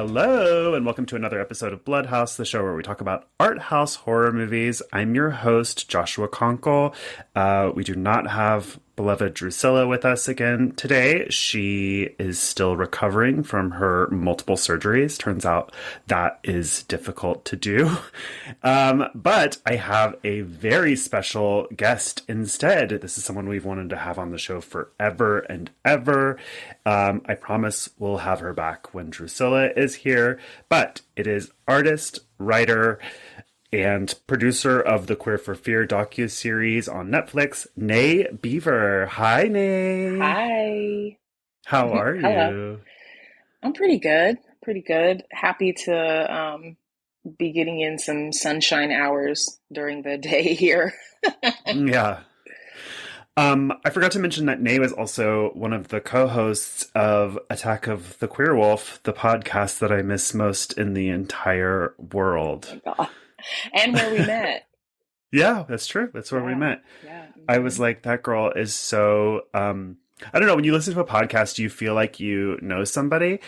Hello, and welcome to another episode of Bloodhouse, the show where we talk about art house horror movies. I'm your host, Joshua Conkel. We do not have beloved Drusilla with us again today. She is still recovering from her multiple surgeries. Turns out that is difficult to do. But I have a very special guest instead. This is someone we've wanted to have on the show forever and ever. I promise we'll have her back when Drusilla is here. But it is artist, writer, and producer of the Queer for Fear docuseries on Netflix, Nay Bever. Hi, Nay. Hi. How are Hello. you? I'm pretty good. Pretty good. Happy to be getting in some sunshine hours during the day here. Yeah. I forgot to mention that Nay was also one of the co-hosts of Attack of the Queer Wolf, the podcast that I miss most in the entire world. Oh God. And where we met. Yeah, that's true. That's where we met. Yeah. I was like, that girl is so, I don't know, when you listen to a podcast, you feel like you know somebody.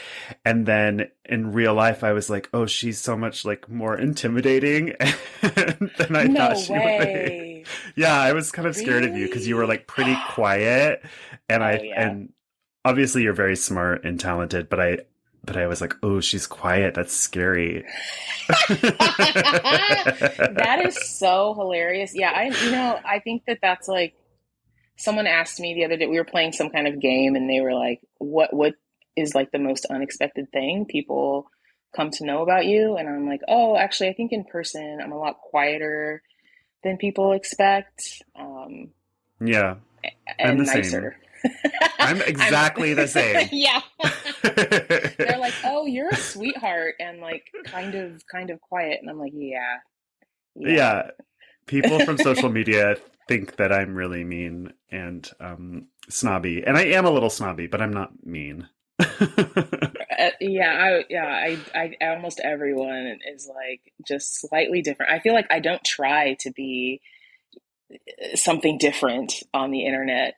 And then in real life, I was like, oh, she's so much like more intimidating than I thought she would be. Yeah, I was kind of scared of you because you were like pretty quiet. And and obviously you're very smart and talented, but I was like, oh, she's quiet. That's scary. That is so hilarious. Yeah, I think that's like, someone asked me the other day, we were playing some kind of game and they were like, what is like the most unexpected thing people come to know about you? And I'm like, oh, actually, I think in person, I'm a lot quieter than people expect. Yeah, and I'm the nicer. same. I'm exactly the same. Yeah. They're like, oh, you're a sweetheart and like kind of quiet. And I'm like, Yeah. People from social media think that I'm really mean and snobby. And I am a little snobby, but I'm not mean. I almost everyone is like just slightly different. I feel like I don't try to be something different on the internet.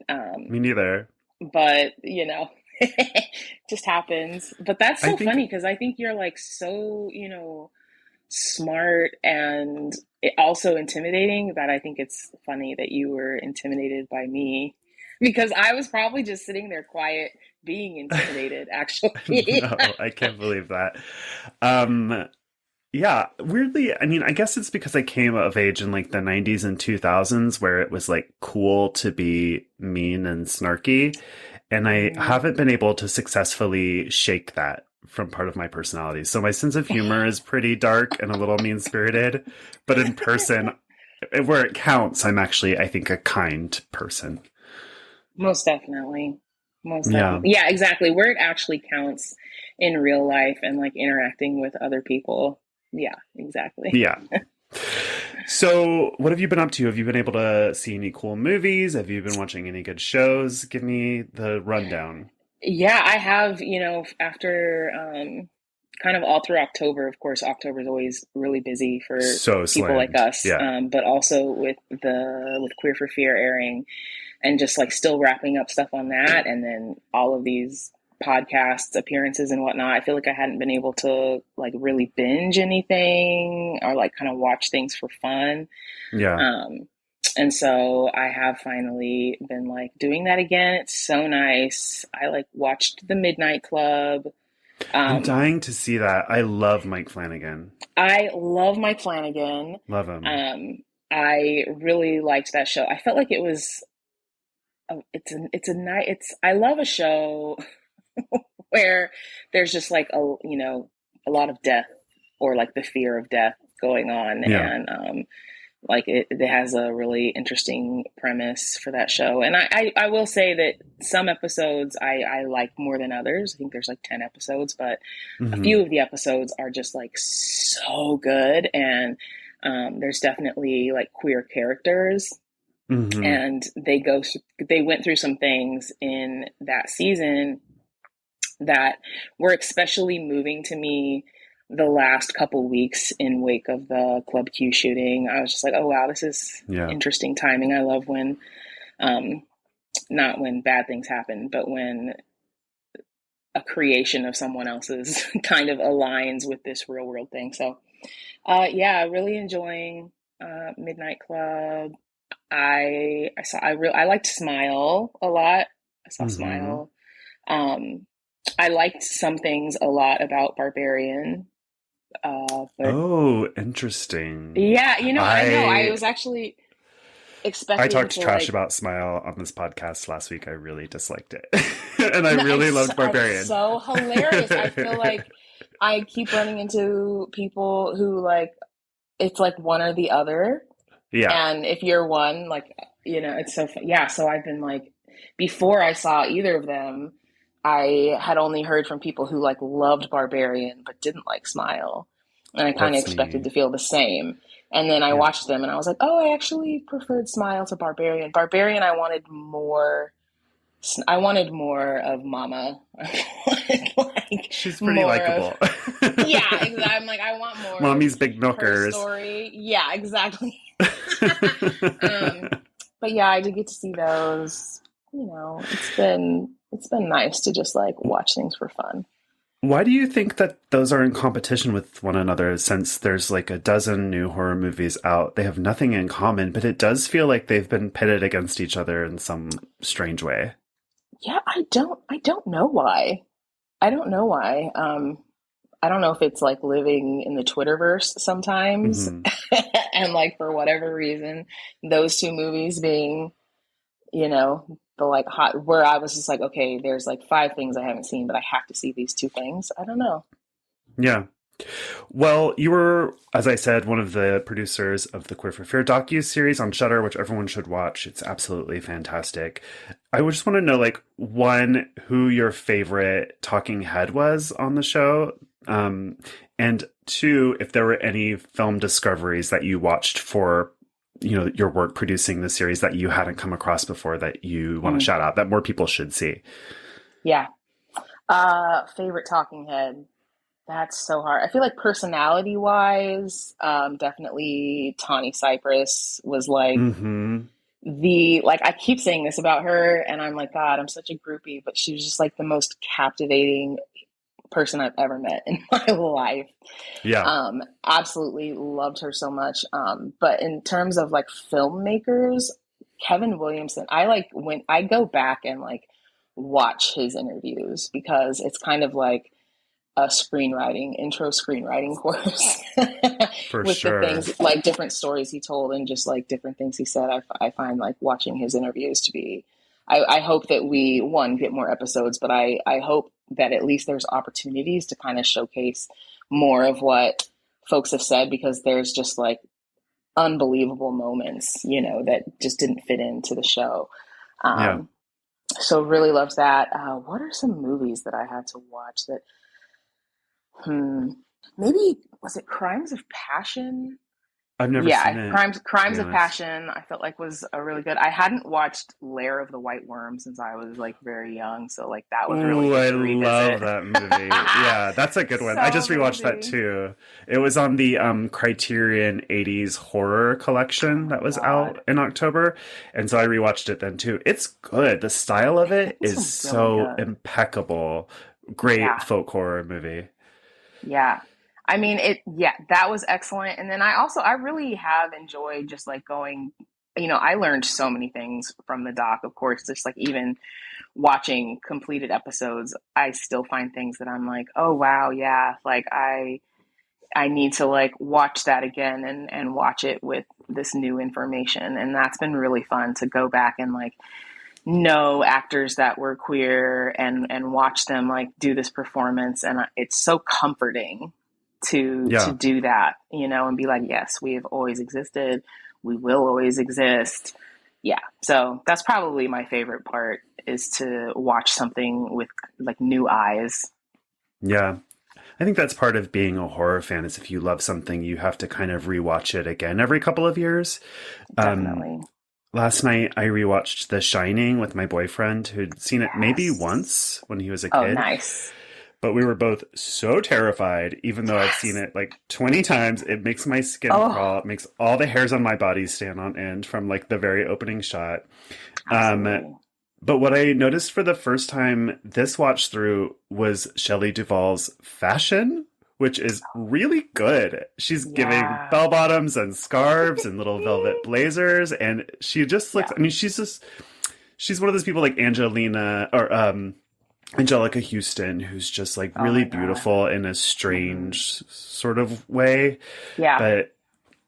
Me neither. But just happens. But that's so funny because I think you're like so, smart and also intimidating that I think it's funny that you were intimidated by me because I was probably just sitting there quiet being intimidated actually. No, I can't believe that. Yeah, weirdly, I mean, I guess it's because I came of age in like the 90s and 2000s where it was like cool to be mean and snarky. And I haven't been able to successfully shake that from part of my personality. So my sense of humor is pretty dark and a little mean-spirited. But in person, where it counts, I'm actually, I think, a kind person. Most definitely. Yeah, exactly. Where it actually counts in real life and like interacting with other people. Yeah, exactly. Yeah. So what have you been up to? Have you been able to see any cool movies? Have you been watching any good shows? Give me the rundown. Yeah, I have, after kind of all through October. Of course, October is always really busy for people like us. Yeah. But also with Queer for Fear airing and just like still wrapping up stuff on that. And then all of these podcasts, appearances and whatnot. I feel like I hadn't been able to like really binge anything or like kind of watch things for fun. Yeah. And so I have finally been like doing that again. It's so nice. I like watched The Midnight Club. I'm dying to see that. I love Mike Flanagan. I love Mike Flanagan. Love him. I really liked that show. I felt like it was, I love a show where there's just like a lot of death or like the fear of death going on. Yeah. And like it has a really interesting premise for that show. And I will say that some episodes I like more than others. I think there's like 10 episodes, but a few of the episodes are just like so good. And there's definitely like queer characters. And they went through some things in that season that were especially moving to me the last couple weeks in wake of the Club Q shooting. I was just like, oh wow, this is interesting timing. I love when, not when bad things happen, but when a creation of someone else's kind of aligns with this real world thing. So, yeah, really enjoying Midnight Club. I liked Smile a lot. I saw Mm-hmm. Smile. I liked some things a lot about Barbarian. But Oh, interesting. yeah, I know. I I was actually I expecting talked to trash like. about Smile on this podcast last week. I really disliked it. And I No, really loved it's Barbarian. so hilarious. I feel like I keep running into people who like it's like one or the other. Yeah, And if you're one, like, it's so fun. Yeah. So I've been like, before I saw either of them, I had only heard from people who like loved Barbarian but didn't like Smile. And I kind of that's expected me. to feel the same. And then I Yeah. watched them and I was like, oh, I actually preferred Smile to Barbarian. Barbarian, I wanted more. I wanted more of Mama. I wanted like She's pretty more of, likable. yeah, exactly. I'm like, I want more of Mommy's big her milkers. story. Yeah, exactly. um, but yeah, I did get to see those. It's been nice to just like watch things for fun. Why do you think that those are in competition with one another since there's like a dozen new horror movies out? They have nothing in common, but it does feel like they've been pitted against each other in some strange way. Yeah, I don't know why. I don't know why. I don't know if it's like living in the Twitterverse sometimes, Hmm. and like for whatever reason, those two movies being, the like hot, where I was just like, okay, there's like five things I haven't seen, but I have to see these two things. I don't know. Yeah. Well, you were, as I said, one of the producers of the Queer for Fear docu-series on Shudder, which everyone should watch. It's absolutely fantastic. I would just want to know, like, one, who your favorite talking head was on the show, and two, if there were any film discoveries that you watched for, your work producing the series that you hadn't come across before that you want to Mm, shout out that more people should see. yeah. Favorite talking head. That's so hard. I feel like personality wise, definitely Tawny Cypress was like Mm-hmm. like I keep saying this about her and I'm like, God, I'm such a groupie, but she was just like the most captivating person I've ever met in my life. Yeah. Absolutely loved her so much. But in terms of like filmmakers, Kevin Williamson, I like when I go back and like watch his interviews because it's kind of like a intro screenwriting course For with the sure. things like different stories he told and just like different things he said. I find like watching his interviews to be, I hope that we, one, get more episodes, but I hope that at least there's opportunities to kind of showcase more of what folks have said because there's just like unbelievable moments, that just didn't fit into the show. Yeah. Um, so really loved that. What are some movies that I had to watch that Hmm. Maybe was it Crimes of Passion? I've never seen Yeah, it, to Crimes be of honest. Passion. I felt like was a really good. I hadn't watched Lair of the White Worm since I was like very young, so like that was really Ooh, good I to love revisit. that movie. Yeah, that's a good one. I So just rewatched that amazing. too. It was on the Criterion 80s horror Oh collection my that was God. out in October. And so I rewatched it then too. It's good. The style of it It's is really so good. impeccable. Great Yeah. folk horror movie. Yeah. I mean, that was excellent. And then I really have enjoyed just like going, I learned so many things from the doc, of course, just like even watching completed episodes, I still find things that I'm like, oh wow, yeah, like I need to like watch that again and watch it with this new information. And that's been really fun to go back and like know actors that were queer and watch them like do this performance and it's so comforting to Yeah. do that, and be like, yes, we have always existed, we will always exist. Yeah, so that's probably my favorite part is to watch something with like new eyes. Yeah. I think that's part of being a horror fan is if you love something, you have to kind of rewatch it again every couple of years. Um, Definitely. Last night I rewatched The Shining with my boyfriend who'd seen it maybe Yes. once when he was a Oh, kid, nice. but we were both so terrified, even though I've seen Yes. it like 20 times. It makes my skin crawl. Oh, It makes all the hairs on my body stand on end from like the very opening shot. Um, absolutely. But what I noticed for the first time this watch through was Shelley Duvall's fashion, which is really good. She's giving Yeah. bell bottoms and scarves and little velvet blazers, and she just looks. Yeah. I mean, she's one of those people like Angelina or Angelica Houston, who's just like Oh really my God. beautiful in a strange sort of way. Yeah. But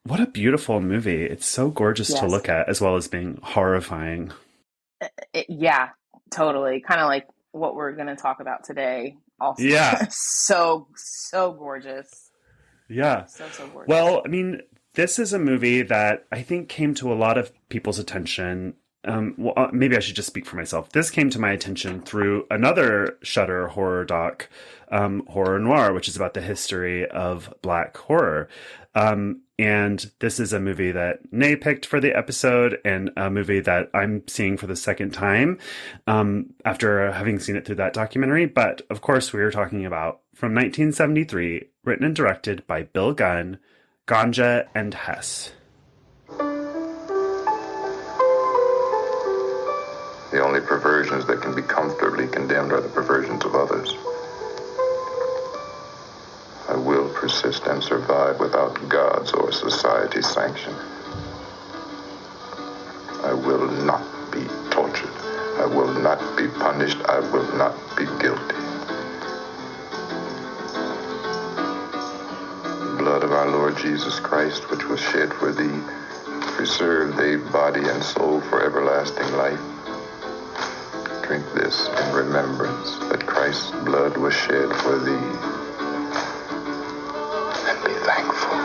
what a beautiful movie! It's so gorgeous to Yes. look at, as well as being horrifying. Yeah, totally. Kind of like what we're going to talk about today. Also, Yeah. so gorgeous. Yeah. So gorgeous. Well, I mean, this is a movie that I think came to a lot of people's attention. Maybe I should just speak for myself. This came to my attention through another Shudder horror doc, Horror Noire, which is about the history of Black horror. And this is a movie that Nay picked for the episode, and a movie that I'm seeing for the second time after having seen it through that documentary. But of course, we are talking about from 1973, written and directed by Bill Gunn, Ganja and Hess. The only perversions that can be comfortably condemned are the perversions of others. I will persist and survive without God's or society's sanction. I will not be tortured. I will not be punished. I will not be guilty. The blood of our Lord Jesus Christ, which was shed for thee, preserve thee body and soul for everlasting life. Drink this in remembrance that Christ's blood was shed for thee. And be thankful.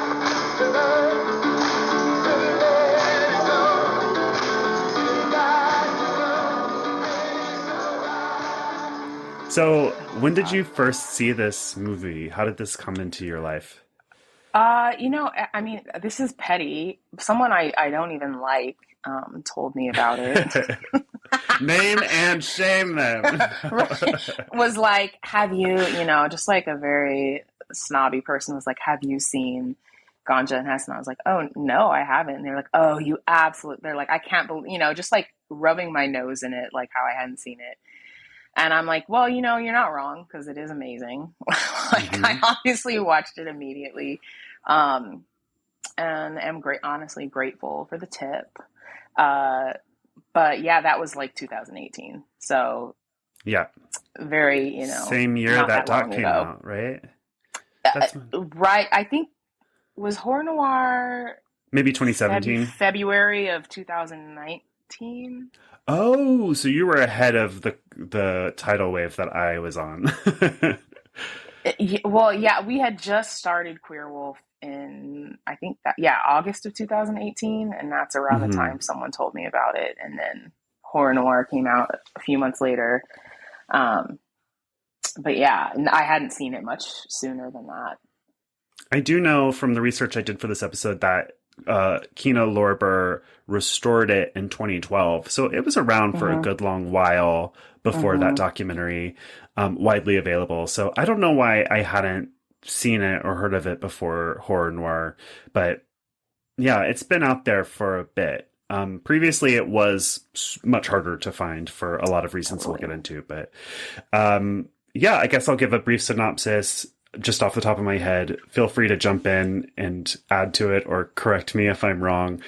So, when did you first see this movie? How did this come into your life? I mean, this is petty. Someone I don't even like told me about it. Name and shame them. Was like, have you, just like a very snobby person was like, have you seen Ganja and Hess? And I was like, oh, no, I haven't. And they're like, oh, you absolutely, they're like, I can't believe, just like rubbing my nose in it, like how I hadn't seen it. And I'm like, well, you're not wrong because it is amazing. I obviously watched it immediately, and am honestly grateful for the tip. But yeah, that was like 2018. So yeah, very, same year that doc came out, right? Right. I think was Horror Noire maybe 2017, February of 2019. Oh, so you were ahead of the tidal wave that I was on. Well, yeah, we had just started Queer Wolf in, I think August of 2018, and that's around the time someone told me about it, and then Horror Noire came out a few months later. But yeah, I hadn't seen it much sooner than that. I do know from the research I did for this episode that Kino Lorber restored it in 2012. So it was around for a good long while before that documentary widely available. So I don't know why I hadn't seen it or heard of it before Horror Noire. But yeah, it's been out there for a bit. Previously, it was much harder to find for a lot of reasons we'll get into. But yeah, I guess I'll give a brief synopsis just off the top of my head. Feel free to jump in and add to it or correct me if I'm wrong.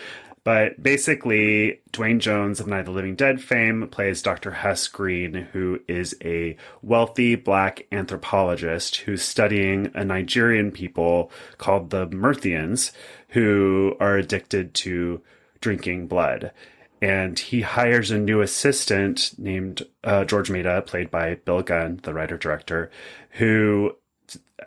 But basically, Duane Jones of Night of the Living Dead fame plays Dr. Hess Green, who is a wealthy black anthropologist who's studying a Nigerian people called the Murthians, who are addicted to drinking blood. And he hires a new assistant named George Maida, played by Bill Gunn, the writer-director, who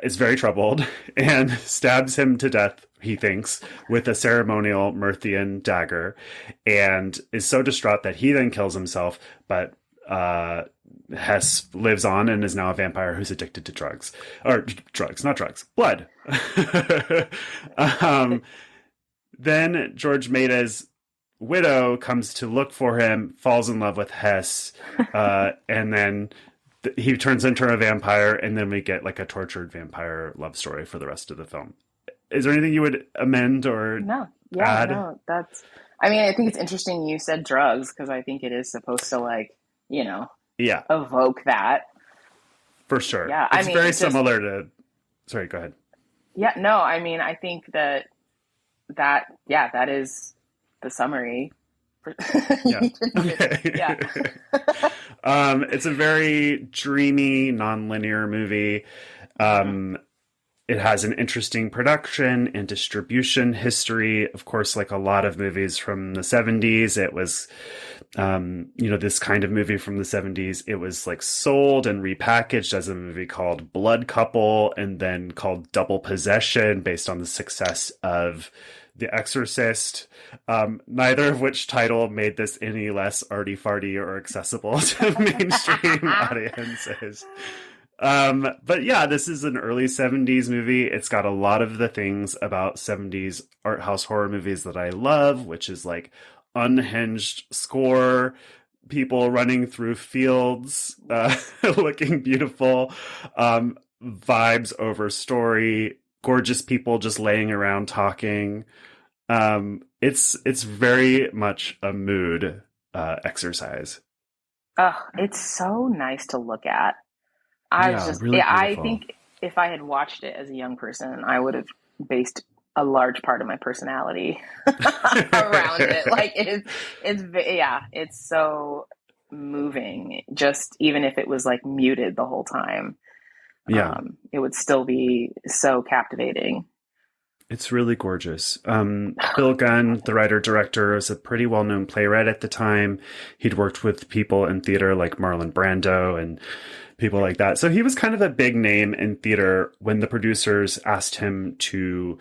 is very troubled and stabs him to death, he thinks, with a ceremonial Murthian dagger, and is so distraught that he then kills himself. But Hess lives on and is now a vampire who's addicted to drugs. Or drugs, not drugs. Blood. Then George Maida's widow comes to look for him, falls in love with Hess, and then he turns into a vampire, and then we get like a tortured vampire love story for the rest of the film. Is there anything you would amend or add? No, I think it's interesting you said drugs, because I think it is supposed to like Yeah, evoke that. for sure. Yeah, it's very similar to. Sorry, go ahead. Yeah, no, I mean, I think that is the summary. Yeah. Okay. Yeah. It's a very dreamy, non-linear movie. It has an interesting production and distribution history. Of course, like a lot of movies from the 70s, it was, this kind of movie from the 70s, it was like sold and repackaged as a movie called Blood Couple and then called Double Possession based on the success of The Exorcist, neither of which title made this any less arty-farty or accessible to mainstream audiences. But yeah, this is an early 70s movie. It's got a lot of the things about 70s art house horror movies that I love, which is like unhinged score, people running through fields, looking beautiful, vibes over story, gorgeous people just laying around talking. It's very much a mood exercise. Oh, it's so nice to look at. I think if I had watched it as a young person, I would have based a large part of my personality around it. Like it's so moving. Just even if it was like muted the whole time, it would still be so captivating. It's really gorgeous. Bill Gunn, the writer-director, is a pretty well-known playwright at the time. He'd worked with people in theater like Marlon Brando and people like that. So he was kind of a big name in theater when the producers asked him to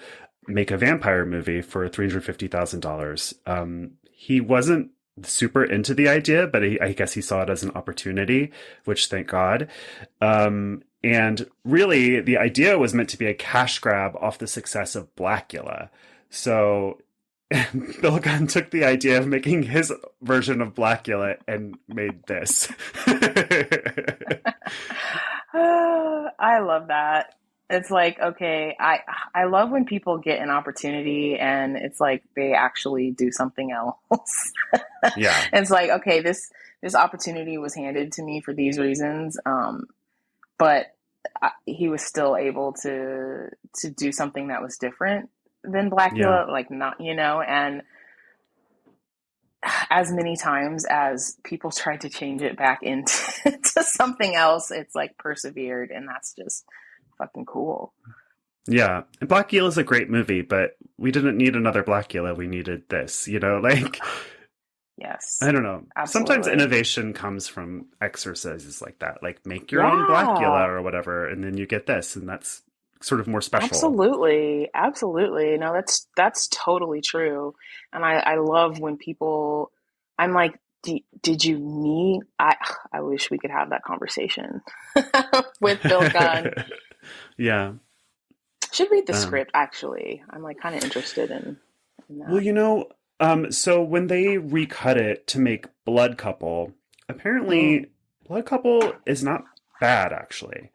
make a vampire movie for $350,000. He wasn't super into the idea, but I guess he saw it as an opportunity, which thank God. And really, the idea was meant to be a cash grab off the success of Blackula. So Bill Gunn took the idea of making his version of Blackula and made this. I love that. It's like, okay, I love when people get an opportunity and it's like they actually do something else. Yeah. It's like, okay, this opportunity was handed to me for these reasons. But he was still able to do something that was different than Blackula, like not, and as many times as people tried to change it back into to something else, it's like persevered, and that's just fucking cool. Yeah. And Blackula is a great movie, but we didn't need another Blackula. We needed this, like... Yes. I don't know. Absolutely. Sometimes innovation comes from exercises like that, like make your own Blackula or whatever, and then you get this, and that's sort of more special. Absolutely. No, that's totally true. And I love when people, I'm like, did you need, I wish we could have that conversation with Bill Gunn. Yeah. Should read the script, actually. I'm like kind of interested in that. Well, so when they recut it to make Blood Couple, apparently Blood Couple is not bad, actually.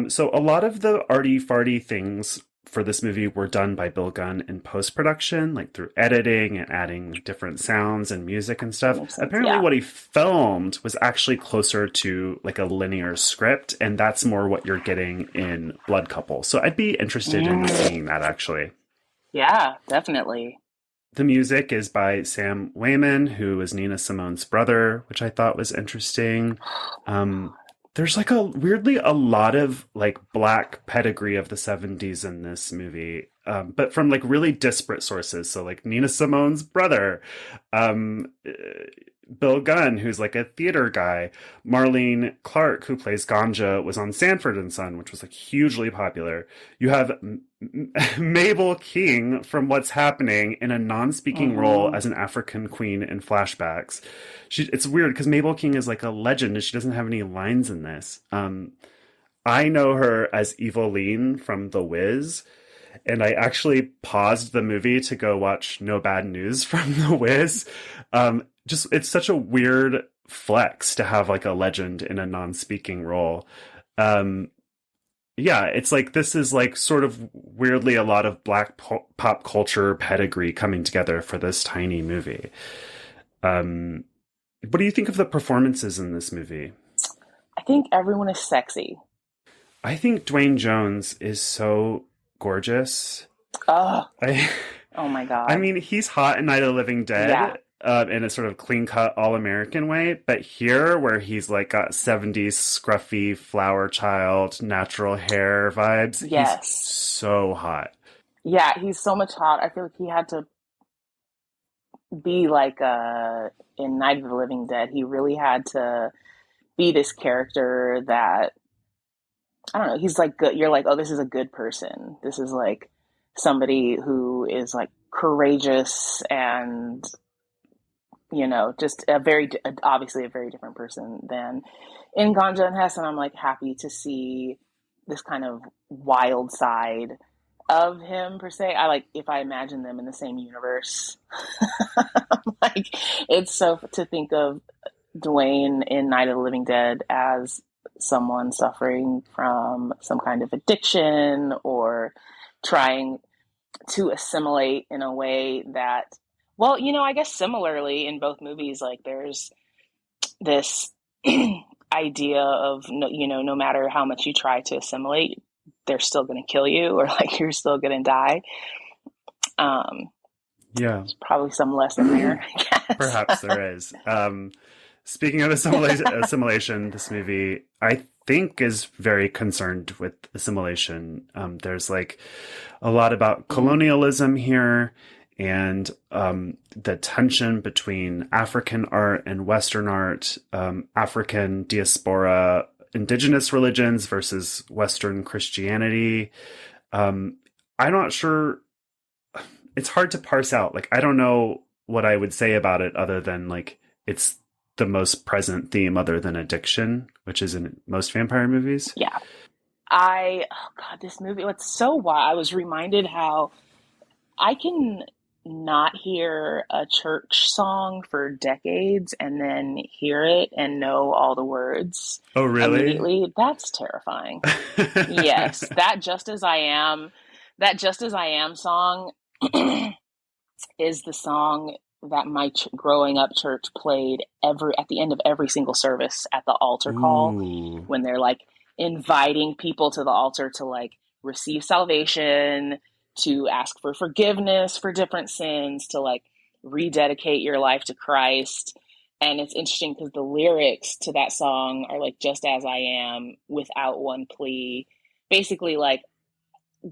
So a lot of the arty-farty things for this movie were done by Bill Gunn in post-production, like through editing and adding different sounds and music and stuff. Apparently what he filmed was actually closer to like a linear script, and that's more what you're getting in Blood Couple. So I'd be interested in seeing that, actually. Yeah, definitely. The music is by Sam Wayman, who is Nina Simone's brother, which I thought was interesting. There's like weirdly a lot of like black pedigree of the 70s in this movie, but from like really disparate sources. So like Nina Simone's brother, Bill Gunn, who's like a theater guy, Marlene Clark, who plays Ganja, was on Sanford and Son, which was like hugely popular. You have Mabel King from What's Happening in a non-speaking role as an African queen in flashbacks. It's weird because Mabel King is like a legend and she doesn't have any lines in this. I know her as Eveline from The Wiz, and I actually paused the movie to go watch No Bad News from The Wiz. It's such a weird flex to have like a legend in a non-speaking role. Yeah, it's like this is like sort of weirdly a lot of black pop culture pedigree coming together for this tiny movie. What do you think of the performances in this movie? I think everyone is sexy. I think Duane Jones is so gorgeous. Oh, I, oh my I God. mean, he's hot in Night of the Living Yeah. Dead, in a sort of clean cut, all American way. But here, where he's like got 70s scruffy flower child, natural hair vibes, he's Yes. so hot. Yeah, he's so much hot. I feel like he had to be like in Night of the Living Dead. He really had to be this character that I don't know, he's like good. You're like, oh, this is a good person. This is like somebody who is like courageous and, just obviously a very different person than in Ganja and Hess. And I'm like happy to see this kind of wild side of him per se. I like if I imagine them in the same universe. Like it's so to think of Duane in Night of the Living Dead as someone suffering from some kind of addiction or trying to assimilate in a way that, well, I guess similarly in both movies, like there's this idea of, no matter how much you try to assimilate, they're still going to kill you or like you're still going to die. Yeah, There's probably some lesson there, I guess. perhaps there is. Speaking of assimilation, this movie, I think, is very concerned with assimilation. There's like a lot about colonialism here and the tension between African art and Western art, African diaspora, indigenous religions versus Western Christianity. I'm not sure. It's hard to parse out. Like, I don't know what I would say about it other than like it's the most present theme other than addiction, which is in most vampire movies. Yeah. Oh God, this movie, it's so wild. I was reminded how I can not hear a church song for decades and then hear it and know all the words Oh, really? immediately. That's terrifying. Yes, that Just As I Am song is the song that my growing up church played at the end of every single service at the altar call Ooh. when they're like inviting people to the altar to like receive salvation, to ask for forgiveness for different sins, to like rededicate your life to Christ. And it's interesting because the lyrics to that song are like, just as I am, without one plea. Basically, like,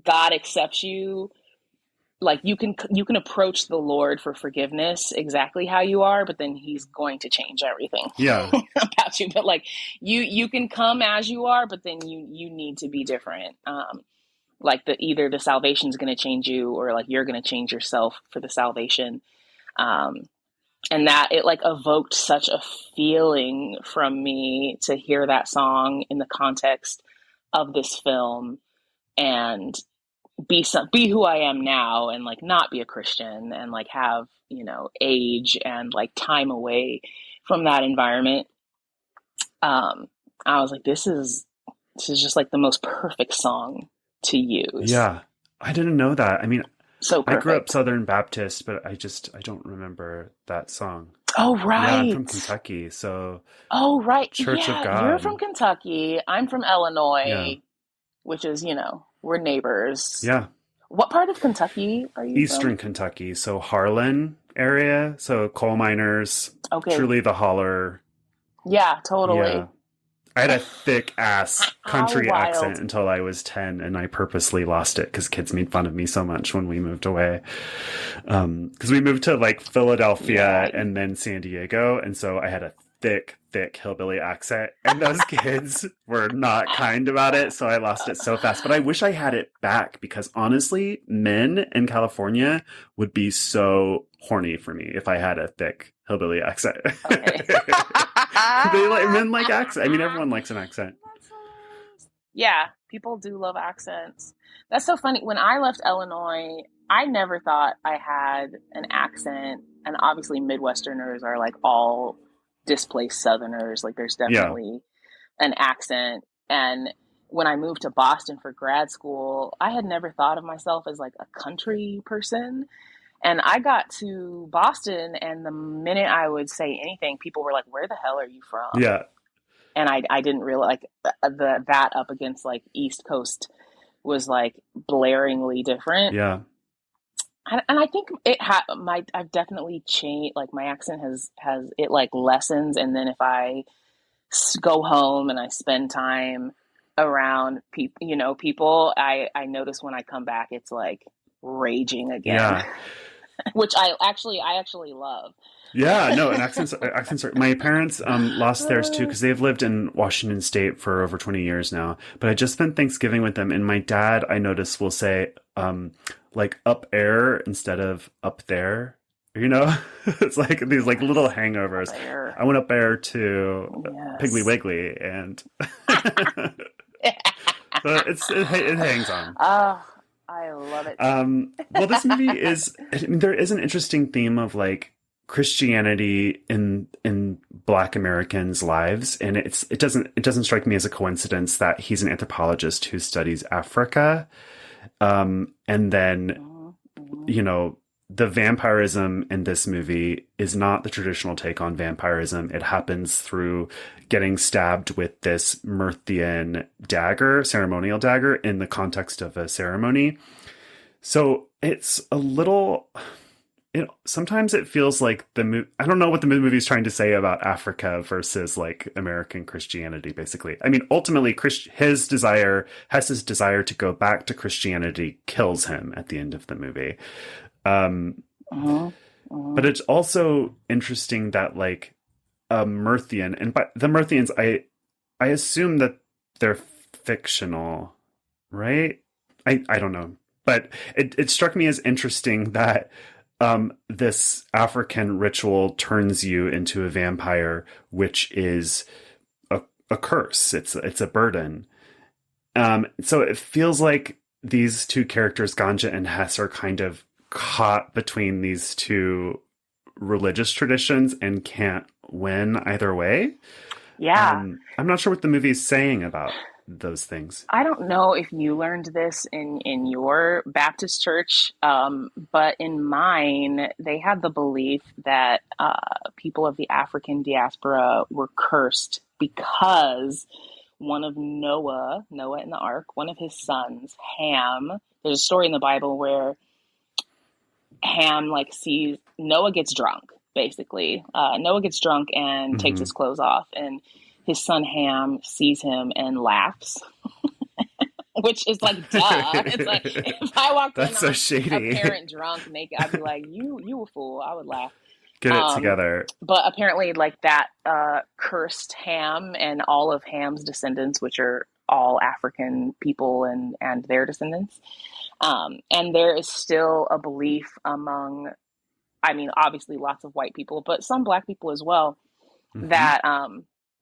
God accepts you. Like you can approach the Lord for forgiveness exactly how you are, but then He's going to change everything Yeah. about you. But like you can come as you are, but then you need to be different. Like either the salvation is going to change you, or like you're going to change yourself for the salvation. And that it like evoked such a feeling from me to hear that song in the context of this film and be who I am now and like not be a Christian and like have, age and like time away from that environment. I was like, this is just like the most perfect song to use. Yeah. I didn't know that. I mean, So I perfect. grew up Southern Baptist, but I don't remember that song. Oh, Yeah, right. I'm from Kentucky, so Oh, right. Church of Yeah, God. you're from Kentucky. I'm from Illinois, Yeah. which is, we're neighbors. Yeah. What part of Kentucky are you Eastern from? Kentucky, so Harlan area, so coal miners, Okay. truly the holler. Yeah, totally. Yeah. I had a thick ass country wild. accent until I was 10, and I purposely lost it because kids made fun of me so much when we moved away. Because we moved to like Philadelphia and then San Diego, and so I had a thick hillbilly accent, and those kids were not kind about it, so I lost it so fast. But I wish I had it back because honestly, men in California would be so horny for me if I had a thick hillbilly accent. Okay. Men like accent. I mean, everyone likes an accent. Yeah, people do love accents. That's so funny. When I left Illinois, I never thought I had an accent. And obviously, Midwesterners are like all displaced Southerners. Like, there's definitely an accent. And when I moved to Boston for grad school, I had never thought of myself as like a country person. And I got to Boston, and the minute I would say anything, people were like, "Where the hell are you from?" Yeah. And I didn't realize like that up against like East Coast was like blaringly different. Yeah. And I think I've definitely changed. Like my accent has it like lessens, and then if I go home and I spend time around people, I notice when I come back, it's like raging again. Yeah. Which I actually love. Yeah, no, and accents are. My parents lost theirs too because they've lived in Washington State for over 20 years now. But I just spent Thanksgiving with them, and my dad, I noticed, will say like up air instead of up there. You know, it's like these like little hangovers. I went up there to Piggly Wiggly, and so it hangs on. Oh, I love it. Well, this movie is. I mean, there is an interesting theme of like Christianity in Black Americans' lives, and it doesn't strike me as a coincidence that he's an anthropologist who studies Africa, and then the vampirism in this movie is not the traditional take on vampirism. It happens through getting stabbed with this Myrthian dagger, ceremonial dagger, in the context of a ceremony. So it's a little. Sometimes it feels like I don't know what the movie is trying to say about Africa versus like American Christianity, basically. I mean, ultimately, Hess's desire to go back to Christianity kills him at the end of the movie. But it's also interesting that like a Myrthian, and by the Myrthians, I assume that they're fictional, right? I don't know, but it struck me as interesting that this African ritual turns you into a vampire, which is a curse. It's a burden. So it feels like these two characters, Ganja and Hess, are kind of caught between these two religious traditions and can't win either way. Yeah. I'm not sure what the movie is saying about those things. I don't know if you learned this in your Baptist church, but in mine, they had the belief that people of the African diaspora were cursed because one of Noah in the ark, one of his sons, Ham, there's a story in the Bible where Ham sees Noah gets drunk, basically. Noah gets drunk and takes his clothes off, and his son Ham sees him and laughs, which is like, duh. It's like, if I walked in so on shady. A parent drunk naked, I'd be like, you a fool. I would laugh. Get it together. But apparently that cursed Ham and all of Ham's descendants, which are all African people and their descendants. And there is still a belief among, obviously lots of white people, but some Black people as well, that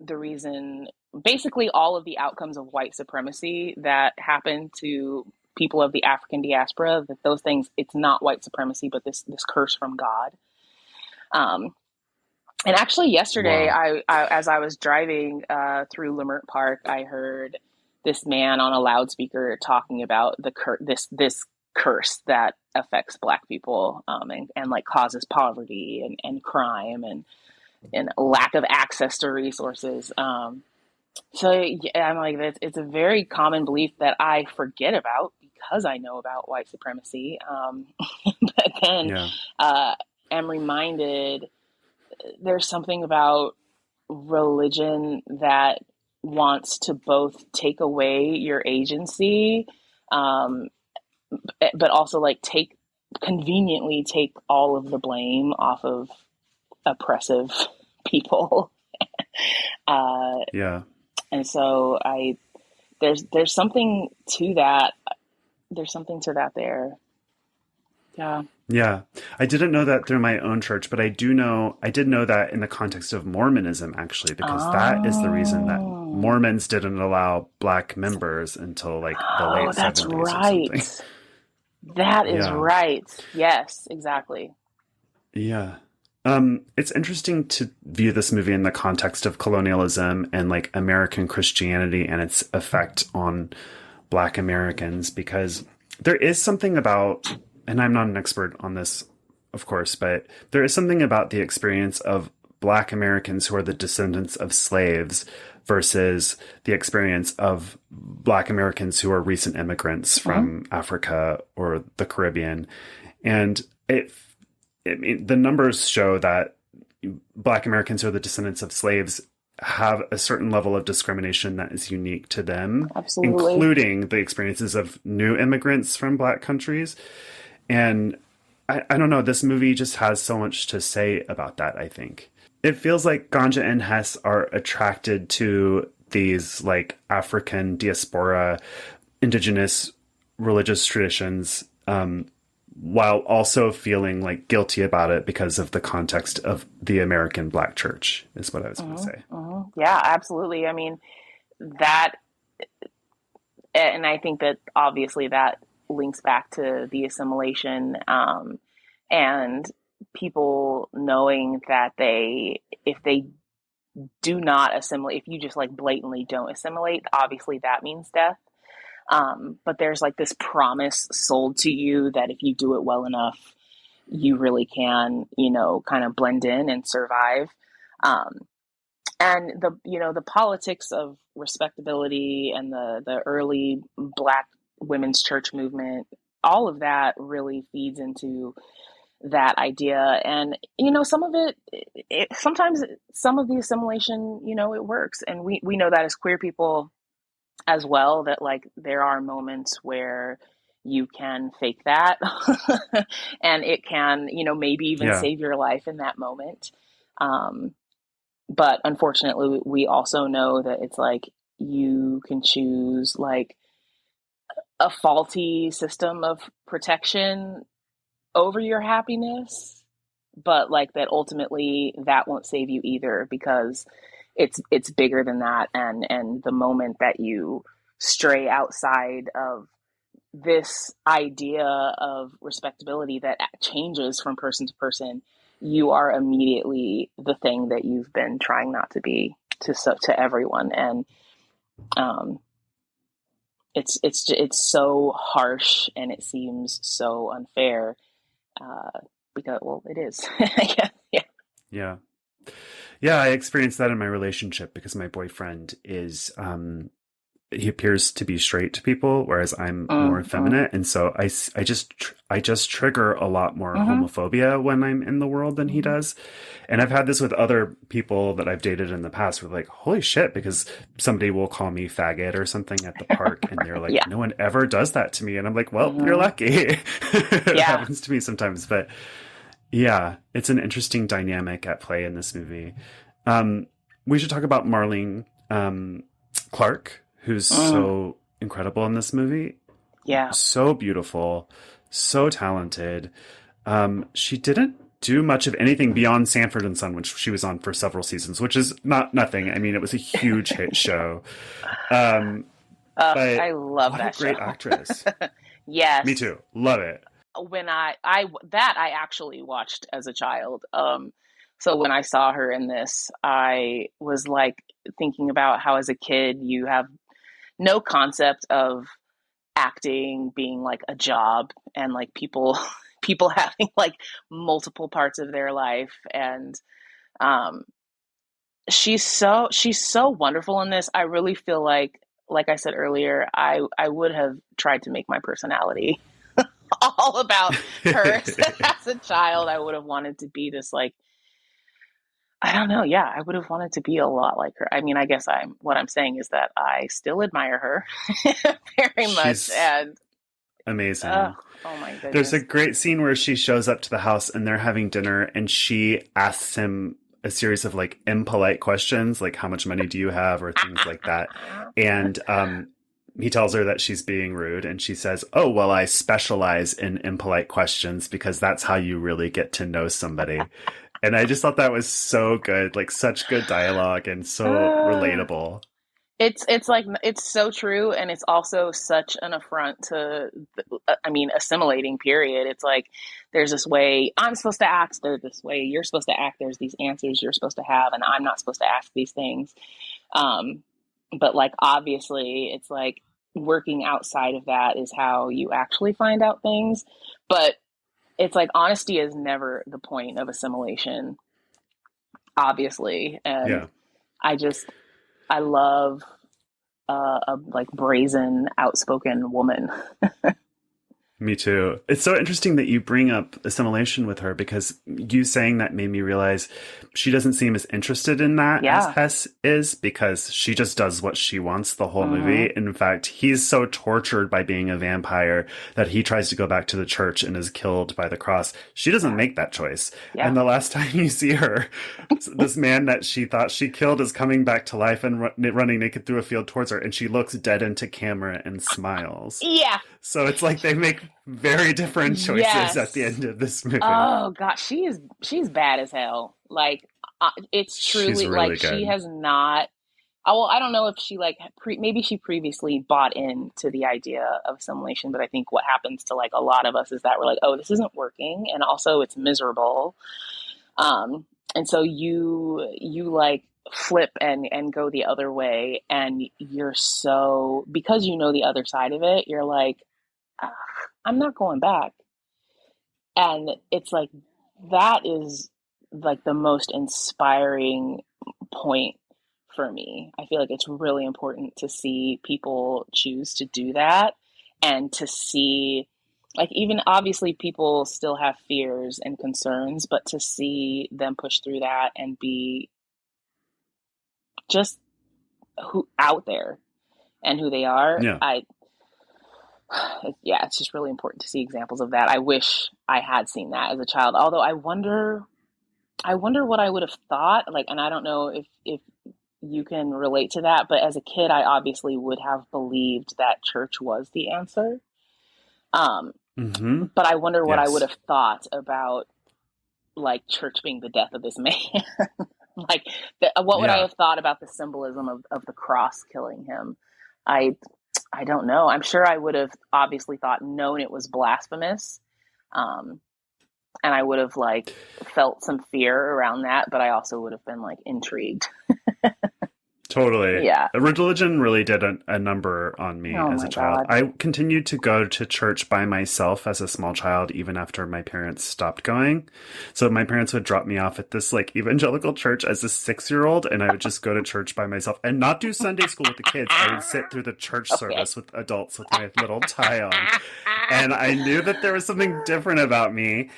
the reason, basically all of the outcomes of white supremacy that happen to people of the African diaspora, that those things, it's not white supremacy, but this curse from God. And actually yesterday, wow. I as I was driving through Leimert Park, I heard this man on a loudspeaker talking about this curse that affects Black people, and causes poverty and crime and lack of access to resources. So yeah, I'm like, it's a very common belief that I forget about because I know about white supremacy. But then am reminded there's something about religion that wants to both take away your agency, but also conveniently take all of the blame off of oppressive people. And so there's something to that. There's something to that there. Yeah. Yeah. I didn't know that through my own church, but I did know that in the context of Mormonism, actually, because that is the reason that Mormons didn't allow Black members until the late 70s. That's right. Or something. That is right. Yes, exactly. Yeah. It's interesting to view this movie in the context of colonialism and American Christianity and its effect on Black Americans, because there is something about, and I'm not an expert on this of course, but there is something about the experience of Black Americans who are the descendants of slaves versus the experience of Black Americans who are recent immigrants from Africa or the Caribbean. And the numbers show that Black Americans who are the descendants of slaves have a certain level of discrimination that is unique to them, Absolutely. including the experiences of new immigrants from Black countries. And I don't know, this movie just has so much to say about that, I think. It feels like Ganja and Hess are attracted to these like African diaspora, indigenous religious traditions, while also feeling like guilty about it because of the context of the American Black church, is what I was going to say. Yeah, absolutely. I mean, that, and I think that obviously that links back to the assimilation, and people knowing that if they do not assimilate, if you just like blatantly don't assimilate, obviously that means death. But there's like this promise sold to you that if you do it well enough, you really can, kind of blend in and survive. And the politics of respectability and the early Black women's church movement, all of that really feeds into that idea. And, some of it sometimes some of the assimilation, it works. And we know that as queer people as well, that like there are moments where you can fake that and it can, maybe even save your life in that moment. But unfortunately, we also know that it's like you can choose like a faulty system of protection over your happiness, but like that ultimately that won't save you either, because it's bigger than that. And the moment that you stray outside of this idea of respectability that changes from person to person, you are immediately the thing that you've been trying not to be to everyone. And it's so harsh and it seems so unfair, because, well, it is. Yeah, I experienced that in my relationship because my boyfriend is, he appears to be straight to people, whereas I'm more effeminate. And so I just trigger a lot more homophobia when I'm in the world than he does. And I've had this with other people that I've dated in the past with like, holy shit, because somebody will call me faggot or something at the park and they're like, no one ever does that to me. And I'm like, well, you're lucky. It happens to me sometimes, but yeah, it's an interesting dynamic at play in this movie. We should talk about Marlene Clark, who's so incredible in this movie. Yeah. So beautiful, so talented. She didn't do much of anything beyond Sanford and Son, which she was on for several seasons, which is nothing. I mean, it was a huge hit show. But I love that show. What a great actress. Yes. Me too. Love it. When I actually watched as a child. So when I saw her in this, I was like thinking about how as a kid you have no concept of acting being like a job and like people having like multiple parts of their life. And she's so wonderful in this. I really feel like I said earlier, I would have tried to make my personality all about her. As a child, I would have wanted to be this like, I don't know. Yeah, I would have wanted to be a lot like her. I mean, I guess what I'm saying is that I still admire her very much. She's and amazing. Oh my goodness. There's a great scene where she shows up to the house and they're having dinner and she asks him a series of like impolite questions, like how much money do you have or things like that. And he tells her that she's being rude and she says, oh, well, I specialize in impolite questions because that's how you really get to know somebody. And I just thought that was so good, like such good dialogue and so relatable. It's like, it's so true. And it's also such an affront to, assimilating, period. It's like, there's this way I'm supposed to act, there's this way you're supposed to act, there's these answers you're supposed to have, and I'm not supposed to ask these things. But like, obviously it's like working outside of that is how you actually find out things. But it's like honesty is never the point of assimilation, obviously. And Yeah. I love a like brazen, outspoken woman. Me too. It's so interesting that you bring up assimilation with her, because you saying that made me realize she doesn't seem as interested in that as Hess is, because she just does what she wants the whole movie. In fact, he's so tortured by being a vampire that he tries to go back to the church and is killed by the cross. She doesn't make that choice. And the last time you see her, this man that she thought she killed is coming back to life and running naked through a field towards her, and she looks dead into camera and smiles. Yeah. So it's like they make very different choices at the end of this movie. Oh god, she's bad as hell. Like it's truly really like good. She has not. Well, I don't know if she like maybe she previously bought into the idea of assimilation, but I think what happens to like a lot of us is that we're like, oh, this isn't working, and also it's miserable. And so you like flip and go the other way, and you're so, because you know the other side of it, you're like, I'm not going back. And it's like, that is like the most inspiring point for me. I feel like it's really important to see people choose to do that, and to see, like, even obviously people still have fears and concerns, but to see them push through that and be just out there and who they are. It's just really important to see examples of that. I wish I had seen that as a child. Although I wonder what I would have thought. Like, and I don't know if you can relate to that, but as a kid, I obviously would have believed that church was the answer. But I wonder what I would have thought about like church being the death of this man. Like, what would I have thought about the symbolism of the cross killing him? I don't know. I'm sure I would have obviously known it was blasphemous. And I would have like felt some fear around that, but I also would have been like intrigued. Totally. Yeah. Religion really did a number on me as a child. God. I continued to go to church by myself as a small child, even after my parents stopped going. So my parents would drop me off at this like evangelical church as a 6-year-old, and I would just go to church by myself and not do Sunday school with the kids. I would sit through the church service with adults with my little tie on. And I knew that there was something different about me.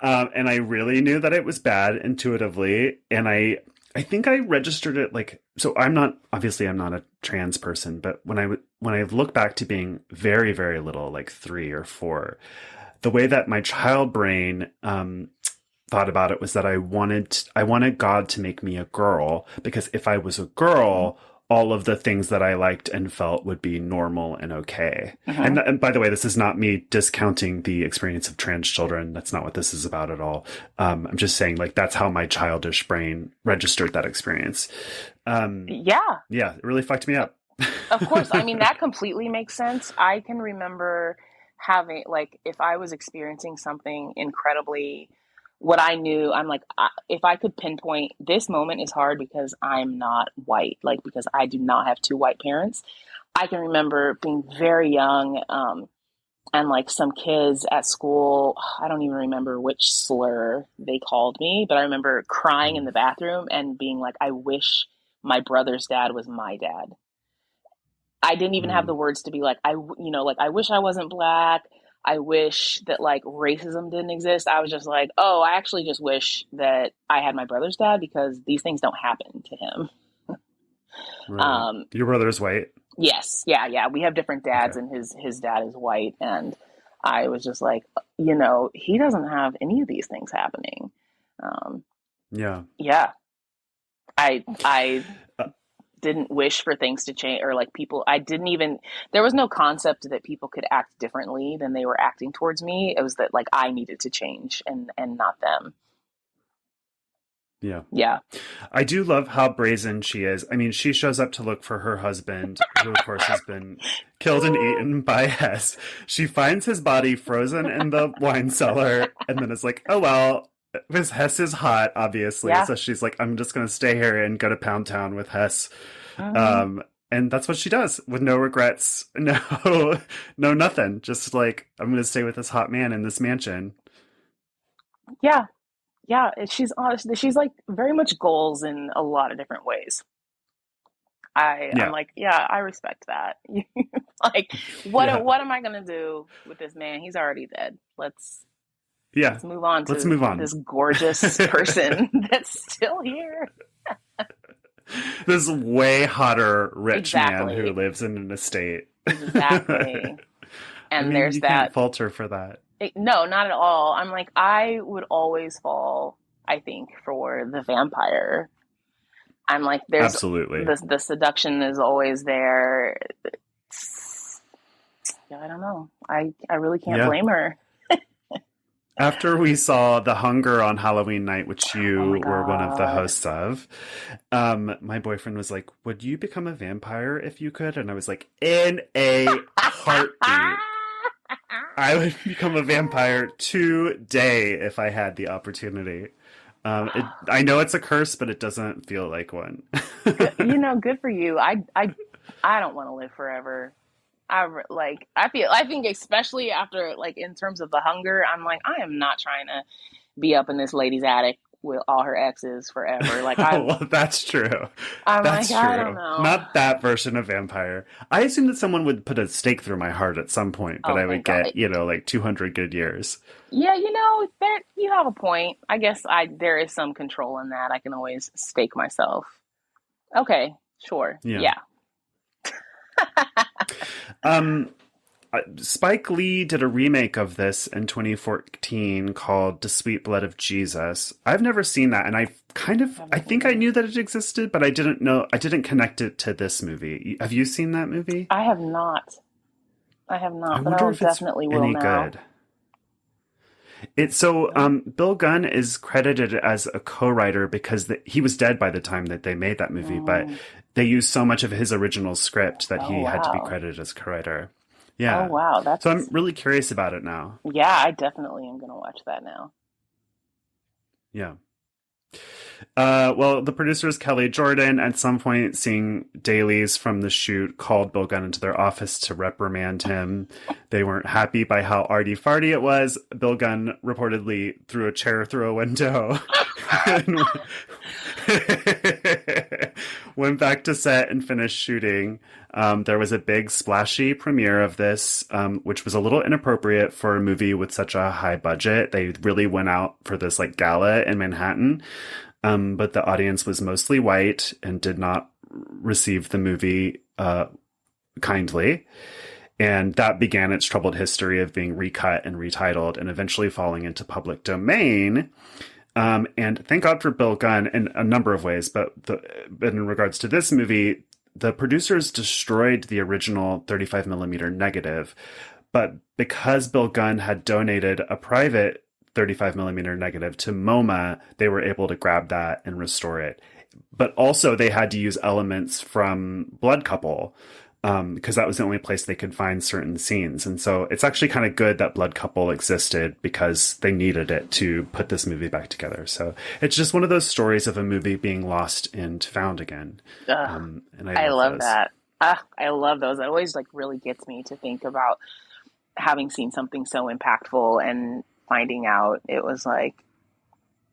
And I really knew that it was bad intuitively. And I think I registered it like, so I'm not a trans person, but when I look back to being very, very little, like 3 or 4, the way that my child brain thought about it was that I wanted God to make me a girl, because if I was a girl, all of the things that I liked and felt would be normal and okay. And by the way, this is not me discounting the experience of trans children. That's not what this is about at all. I'm just saying, like, that's how my childish brain registered that experience. Yeah, it really fucked me up. Of course. I mean, that completely makes sense. I can remember having, like, if I was experiencing something incredibly, what I knew, I'm like, if I could pinpoint, this moment is hard because I'm not white, like, because I do not have 2 white parents. I can remember being very young, and like some kids at school, I don't even remember which slur they called me, but I remember crying in the bathroom and being like, I wish my brother's dad was my dad. I didn't even have the words to be like, I wish I wasn't Black. I wish that like racism didn't exist. I was just like, oh, I actually just wish that I had my brother's dad, because these things don't happen to him. Right. Your brother is white? Yes. Yeah. We have different dads, and his dad is white. And I was just like, he doesn't have any of these things happening. Yeah. I didn't wish for things to change, or like people, there was no concept that people could act differently than they were acting towards me. It was that like I needed to change and not them. Yeah. I do love how brazen she is. I mean, she shows up to look for her husband, who of course has been killed and eaten by Hess. She finds his body frozen in the wine cellar, and then is like, oh well, because Hess is hot, obviously. Yeah. So she's like, I'm just going to stay here and go to Pound Town with Hess. And that's what she does, with no regrets, no nothing. Just like, I'm going to stay with this hot man in this mansion. Yeah, yeah. She's honest. She's like very much goals in a lot of different ways. I'm Yeah. like, yeah, I respect that. Like, Yeah. what am I gonna do with this man? He's already dead. Yeah. Let's move on Let's to move on. this gorgeous person that's still here. This way hotter rich man who Exactly. lives in an estate. Exactly. I And mean, there's you can't that. falter for that. No, not at all. I'm like, I would always fall, I think, for the vampire. I'm like, there's Absolutely. the seduction is always there. Yeah, I don't know. I really can't Yeah. blame her. After we saw The Hunger on Halloween night, which Oh my you were one of the God. hosts of, my boyfriend was like, "Would you become a vampire if you could?" And I was like, "In a heartbeat. I would become a vampire today if I had the opportunity." I know it's a curse, but it doesn't feel like one. Good for you. I don't want to live forever. I think especially after like in terms of the hunger, I'm like I am not trying to be up in this lady's attic with all her exes forever. Like Well, that's true. I'm like That's I don't true. know. Not that version of vampire. I assumed that someone would put a stake through my heart at some point, but Oh, I would thank God. get, like 200 good years. Yeah, that you have a point. I guess there is some control in that. I can always stake myself. Okay, sure. Yeah. Yeah. Spike Lee did a remake of this in 2014 called The Sweet Blood of Jesus. I've never seen that, and I think I knew that it existed, but I didn't connect it to this movie. Have you seen that movie? I have not. I But I wonder if it's definitely will any now. good. Bill Gunn is credited as a co-writer because he was dead by the time that they made that movie, but they used so much of his original script that he had to be credited as co-writer. Yeah. Oh wow, So I'm really curious about it now. Yeah, I definitely am gonna watch that now. Yeah. Well, the producers, Kelly Jordan, at some point seeing dailies from the shoot, called Bill Gunn into their office to reprimand him. They weren't happy by how arty-farty it was. Bill Gunn reportedly threw a chair through a window. Went back to set and finished shooting. There was a big splashy premiere of this, which was a little inappropriate for a movie with such a high budget. They really went out for this like gala in Manhattan. But the audience was mostly white and did not receive the movie kindly. And that began its troubled history of being recut and retitled and eventually falling into public domain. And thank God for Bill Gunn in a number of ways. But in regards to this movie, the producers destroyed the original 35 millimeter negative. But because Bill Gunn had donated a private 35 millimeter negative to MoMA, they were able to grab that and restore it. But also they had to use elements from Blood Couple, because that was the only place they could find certain scenes. And so it's actually kind of good that Blood Couple existed because they needed it to put this movie back together. So it's just one of those stories of a movie being lost and found again. And I love that. I love those. It always like really gets me to think about having seen something so impactful and finding out it was like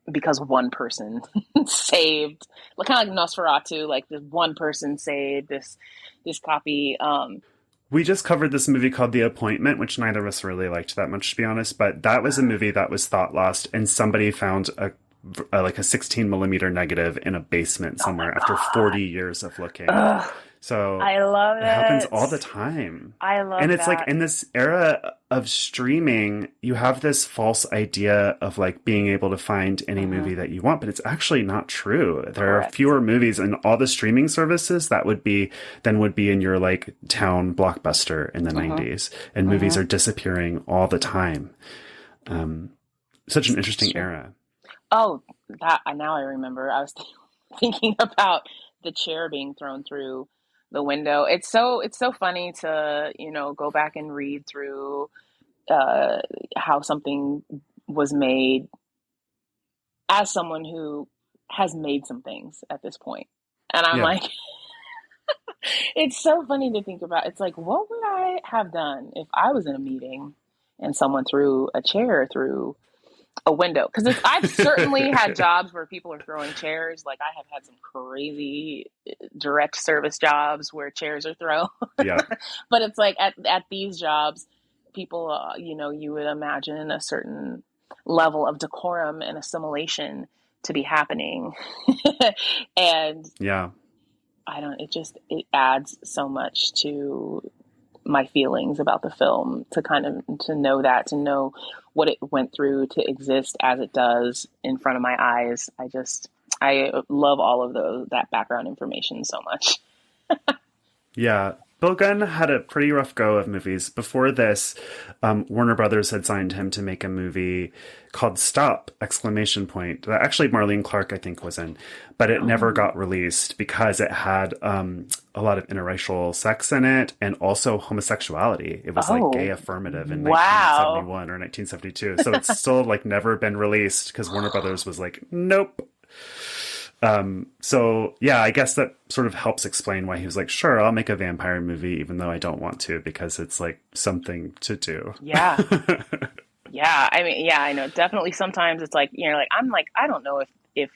because one person saved, like kind of like Nosferatu, like this one person saved this copy. We just covered this movie called The Appointment, which neither of us really liked that much, to be honest. But that was a movie that was thought lost, and somebody found a 16 millimeter negative in a basement somewhere after 40 years of looking. Ugh. So I love it. It happens all the time. I love it. And it's like in this era of streaming, you have this false idea of like being able to find any movie that you want, but it's actually not true. There are fewer movies in all the streaming services that would be in your like town blockbuster in the 90s. And movies are disappearing all the time. Such an interesting era. Oh, now I remember. I was thinking about the chair being thrown through the window. It's so funny to, go back and read through how something was made as someone who has made some things at this point. And I'm like, it's so funny to think about. It's like, what would I have done if I was in a meeting and someone threw a chair through a window. Because I've certainly had jobs where people are throwing chairs. Like I have had some crazy direct service jobs where chairs are thrown. Yeah. But it's like at these jobs, people, you would imagine a certain level of decorum and assimilation to be happening. And yeah. it adds so much to my feelings about the film to know what it went through to exist as it does in front of my eyes. I love all of that background information so much. Yeah. Bill Gunn had a pretty rough go of movies. Before this, Warner Brothers had signed him to make a movie called Stop! That actually Marlene Clark, I think, was in. But it never got released because it had a lot of interracial sex in it and also homosexuality. It was like gay affirmative in 1971 or 1972. So it's still like never been released because Warner Brothers was like, nope. So yeah, I guess that sort of helps explain why he was like, sure, I'll make a vampire movie, even though I don't want to, because it's like something to do. Yeah. Yeah. I mean, yeah, I know. Definitely sometimes it's like, I don't know if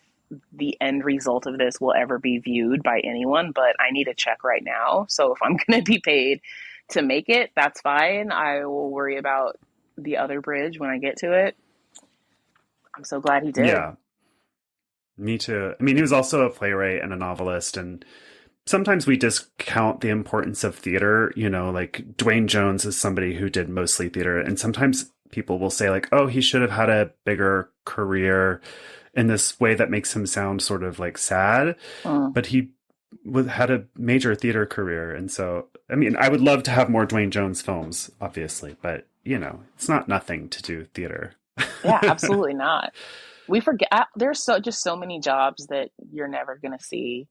the end result of this will ever be viewed by anyone, but I need a check right now. So if I'm going to be paid to make it, that's fine. I will worry about the other bridge when I get to it. I'm so glad he did. Yeah. Me too. I mean, he was also a playwright and a novelist, and sometimes we discount the importance of theater. Like Duane Jones is somebody who did mostly theater, and sometimes people will say like, oh, he should have had a bigger career in this way that makes him sound sort of like sad, but he had a major theater career. And so, I mean, I would love to have more Duane Jones films, obviously, but it's not nothing to do theater. Yeah, absolutely not. We forget there's so many jobs that you're never going to see.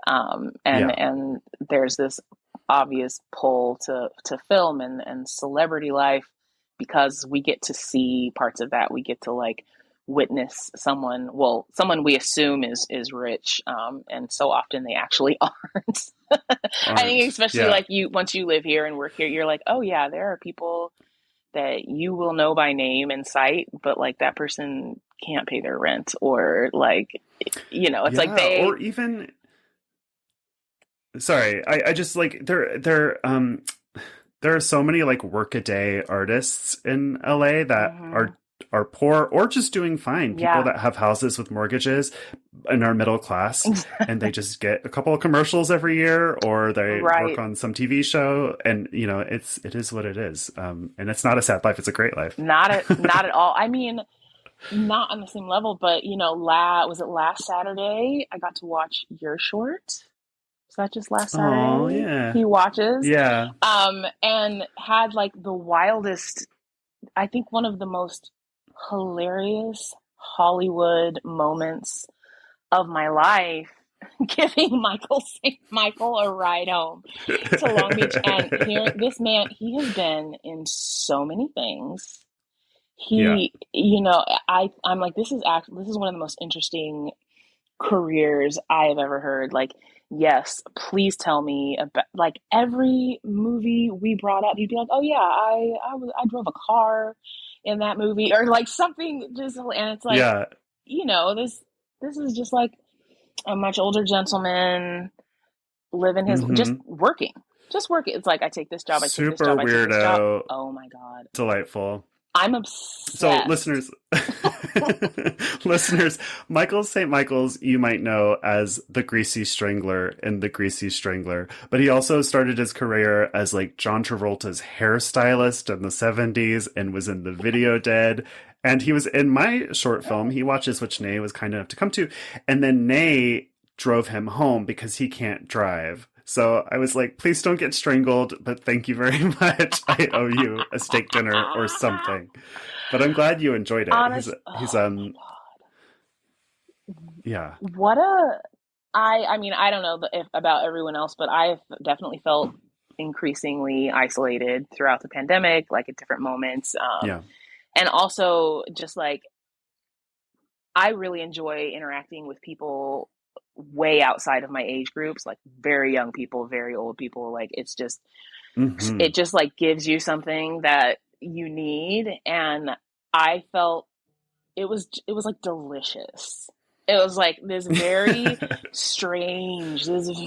And there's this obvious pull to film and celebrity life because we get to see parts of that. We get to like witness someone we assume is rich. And so often they actually aren't. I think especially like once you live here and work here, you're like, oh yeah, there are people that you will know by name and sight, but like that person can't pay their rent or like, it's like they, or even, sorry, I just like, there are so many like workaday artists in LA that are poor or just doing fine. People that have houses with mortgages and are middle class and they just get a couple of commercials every year or they work on some TV show and it is what it is. And it's not a sad life. It's a great life. Not at all. I mean, not on the same level, but was it last Saturday? I got to watch your short. Was that just last Saturday? Oh yeah. He watches. Yeah. And had like the wildest, I think one of the most hilarious Hollywood moments of my life, giving Michael St. Michael a ride home to Long Beach. And this man, he has been in so many things. I'm like, this is one of the most interesting careers I have ever heard. Like, yes, please tell me about like every movie we brought up. You'd be like, oh yeah, I drove a car in that movie or like something just, and it's like, this is just like a much older gentleman living his, just working. It's like, I take this job, I take this job, I take this job. Oh my God. Delightful. I'm obsessed. So listeners, Michael St. Michael's you might know as the Greasy Strangler in the Greasy Strangler, but he also started his career as like John Travolta's hairstylist in the 70s and was in The Video Dead. And he was in my short film, He Watches, which Nay was kind enough to come to. And then Nay drove him home because he can't drive. So I was like, please don't get strangled, but thank you very much. I owe you a steak dinner or something. But I'm glad you enjoyed it. Yeah. I mean, I don't know about everyone else, but I've definitely felt increasingly isolated throughout the pandemic, like at different moments. And also just like, I really enjoy interacting with people way outside of my age groups, like very young people, very old people. Like it's just, it just like gives you something that you need. And I felt it was like delicious. It was like this very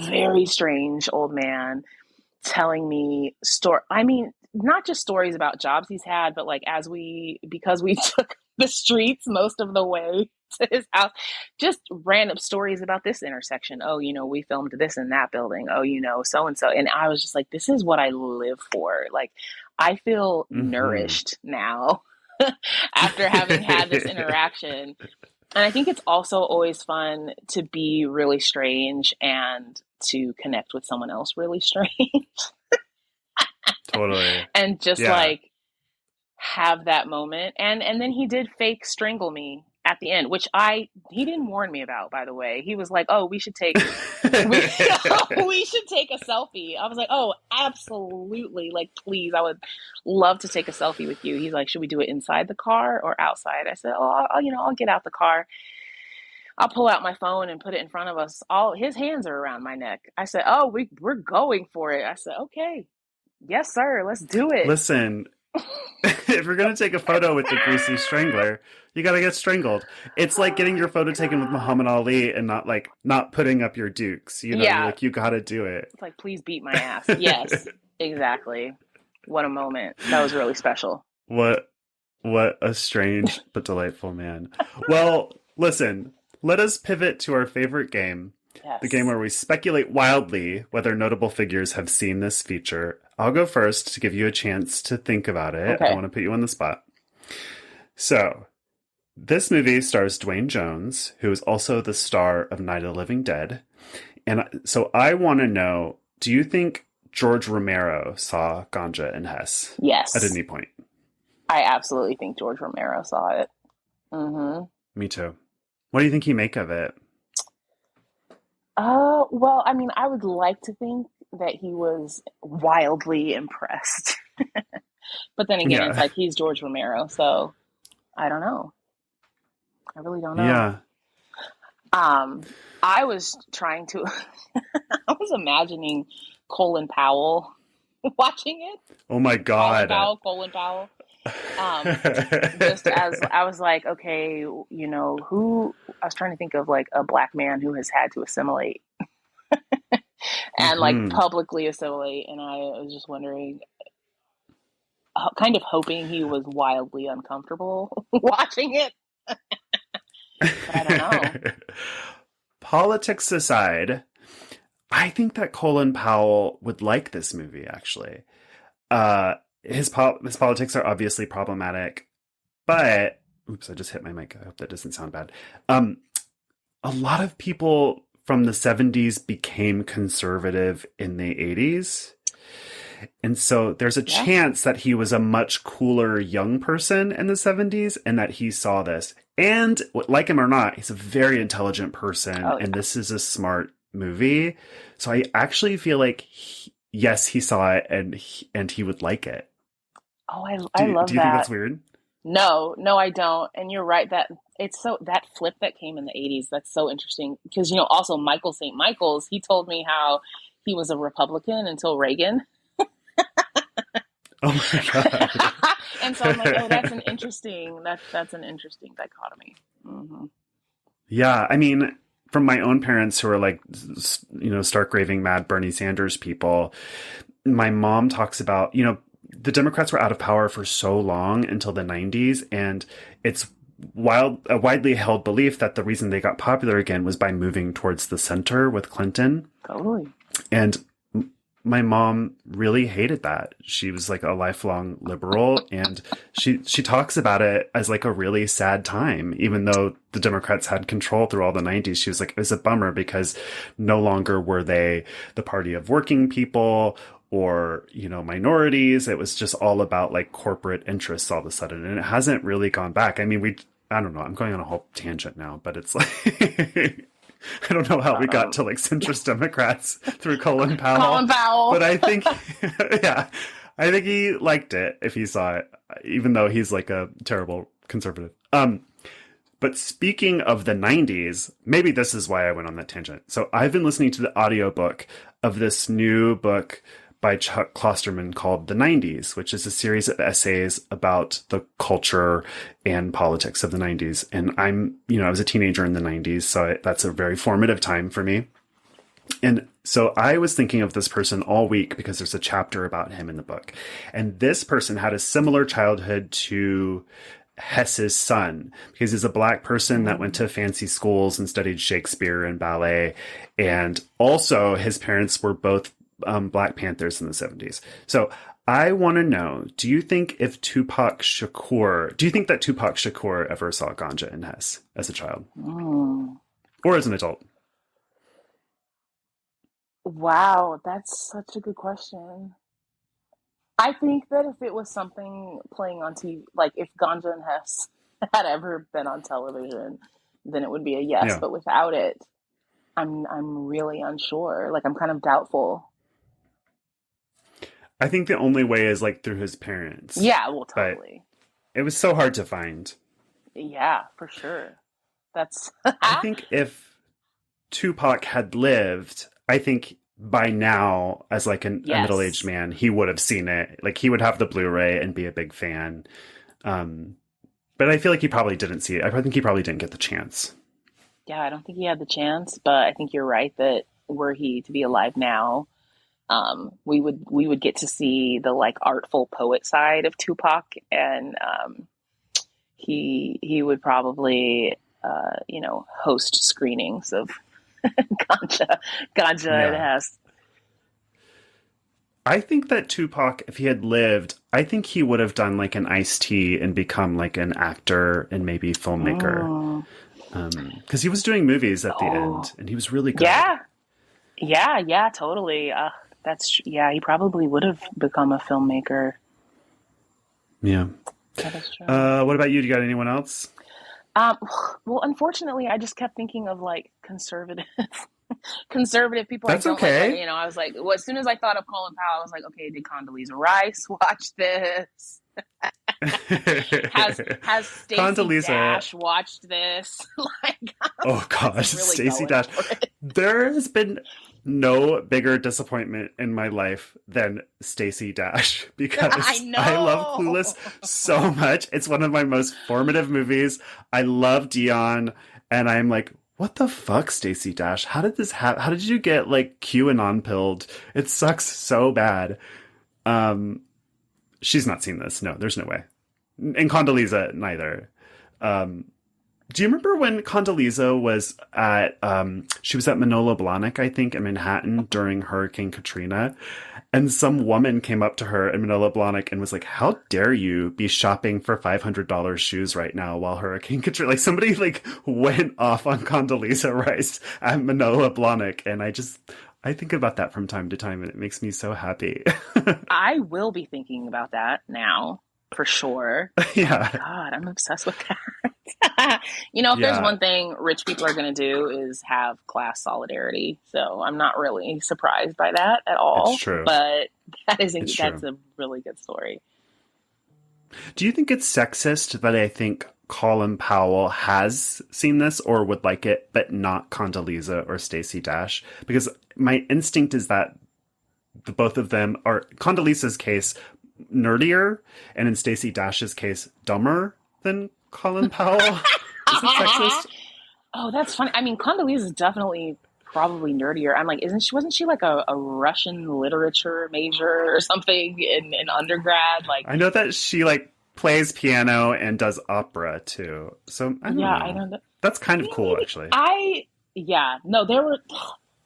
very strange old man telling me I mean, not just stories about jobs he's had, but like because we took the streets most of the way to his house, just random stories about this intersection. Oh, we filmed this in that building. Oh, so and so. And I was just like, this is what I live for. Like, I feel nourished now after having had this interaction. And I think it's also always fun to be really strange and to connect with someone else really strange. Totally. And just like have that moment. And then he did fake strangle me at the end, which he didn't warn me about, by the way. He was like, oh, we should take we should take a selfie. I was like, oh, absolutely. Like, please, I would love to take a selfie with you. He's like, should we do it inside the car or outside? I said, oh, I'll get out the car. I'll pull out my phone and put it in front of us. His hands are around my neck. I said, oh, we're going for it. I said, okay. Yes, sir. Let's do it. Listen, if you're going to take a photo with the Greasy Strangler, you got to get strangled. It's like getting your photo taken with Muhammad Ali and not putting up your dukes. You got to do it. It's like, please beat my ass. Yes, exactly. What a moment. That was really special. What a strange but delightful man. Well, listen, let us pivot to our favorite game. Yes. The game where we speculate wildly whether notable figures have seen this feature. I'll go first to give you a chance to think about it. Okay. I don't want to put you on the spot. So, this movie stars Duane Jones, who is also the star of Night of the Living Dead. And so I want to know, do you think George Romero saw Ganja and Hess? Yes. At any point? I absolutely think George Romero saw it. Mm-hmm. Me too. What do you think he make of it? Well, I mean, I would like to think that he was wildly impressed. But then again, It's like he's George Romero, so I don't know. I really don't know. Yeah. I was trying to I was imagining Colin Powell watching it. Oh my God. Colin Powell. Just as I was like, okay, who I was trying to think of like a black man who has had to assimilate and like publicly assimilate. And I was just wondering, kind of hoping he was wildly uncomfortable watching it. But I don't know. Politics aside, I think that Colin Powell would like this movie, actually. His politics are obviously problematic, but oops, I just hit my mic. I hope that doesn't sound bad. A lot of people from the 70s became conservative in the 80s. And so there's a chance that he was a much cooler young person in the 70s and that he saw this. And like him or not, he's a very intelligent person. Oh, yeah. And this is a smart movie. So I actually feel like, yes, he saw it and he would like it. Oh, I love that. Do you think that's weird? No, I don't. And you're right that it's that flip that came in the 80s. That's so interesting because, also Michael St. Michael's, he told me how he was a Republican until Reagan. Oh my God. And so I'm like, oh, that's an interesting dichotomy. Mm-hmm. Yeah. I mean, from my own parents who are like, stark raving mad Bernie Sanders people, my mom talks about, the Democrats were out of power for so long until the 90s. And it's a widely held belief that the reason they got popular again was by moving towards the center with Clinton. Totally. And my mom really hated that. She was like a lifelong liberal, and she talks about it as like a really sad time, even though the Democrats had control through all the 90s. She was like, it was a bummer because no longer were they the party of working people or, minorities. It was just all about like corporate interests all of a sudden. And it hasn't really gone back. I mean, I don't know. I'm going on a whole tangent now, but it's like, I don't know how we got to like centrist Democrats through Colin Powell. But I think, I think he liked it if he saw it, even though he's like a terrible conservative. But speaking of the 90s, maybe this is why I went on that tangent. So I've been listening to the audiobook of this new book by Chuck Klosterman called The 90s, which is a series of essays about the culture and politics of the 90s. And I was a teenager in the 90s, so that's a very formative time for me. And so I was thinking of this person all week because there's a chapter about him in the book. And this person had a similar childhood to Hess's son, because he's a Black person that went to fancy schools and studied Shakespeare and ballet. And also his parents were both Black Panthers in the 70s. So I want to know, do you think that Tupac Shakur ever saw Ganja and Hess as a child? Or as an adult? Wow, that's such a good question. I think that if it was something playing on TV, like if Ganja and Hess had ever been on television, then it would be a yes. Yeah. But without it, I'm really unsure. Like, I'm kind of doubtful. I think the only way is like through his parents. Yeah, well, totally. But it was so hard to find. Yeah, for sure. That's. I think if Tupac had lived, I think by now, as like a middle-aged man, he would have seen it. Like, he would have the Blu-ray and be a big fan. But I feel like he probably didn't see it. I think he probably didn't get the chance. Yeah, I don't think he had the chance, but I think you're right that were he to be alive now, we would get to see the like artful poet side of Tupac, and he would probably host screenings of Ganja and Hess. I think that Tupac, if he had lived, I think he would have done like an Ice-T and become like an actor and maybe filmmaker. Because he was doing movies at the end, and he was really good. Yeah, totally. He probably would have become a filmmaker. Yeah. That is true. What about you? Do you got anyone else? Well, unfortunately, I just kept thinking of like conservative people. That's okay. Like, I was like, well, as soon as I thought of Colin Powell, I was like, okay, did Condoleezza Rice watch this? has Stacy Dash watched this? Like, oh gosh, really Stacy Dash. There has been no bigger disappointment in my life than Stacy Dash, because I love Clueless so much. It's one of my most formative movies. I love Dion, and I'm like, what the fuck, Stacy Dash? How did this happen? How did you get like QAnon pilled? It sucks so bad. She's not seen this. No, there's no way. And Condoleezza, neither. Do you remember when Condoleezza was at, she was at Manolo Blahnik, I think, in Manhattan during Hurricane Katrina, and some woman came up to her in Manolo Blahnik and was like, how dare you be shopping for $500 shoes right now while Hurricane Katrina, like somebody like went off on Condoleezza Rice at Manolo Blahnik, and I think about that from time to time, and it makes me so happy. I will be thinking about that now, for sure. Yeah. God, I'm obsessed with that. If there's one thing rich people are going to do is have class solidarity. So I'm not really surprised by that at all. It's true. But that's a really good story. Do you think it's sexist that I think Colin Powell has seen this or would like it, but not Condoleezza or Stacy Dash? Because my instinct is that the both of them are, Condoleezza's case, nerdier, and in Stacy Dash's case, dumber than Colin Powell. Is it sexist? Oh, that's funny. I mean, Condoleezza is definitely probably nerdier. I'm like, wasn't she like a Russian literature major or something in undergrad? Like, I know that she like plays piano and does opera too. So I don't know. I don't know. That's kind of cool, actually.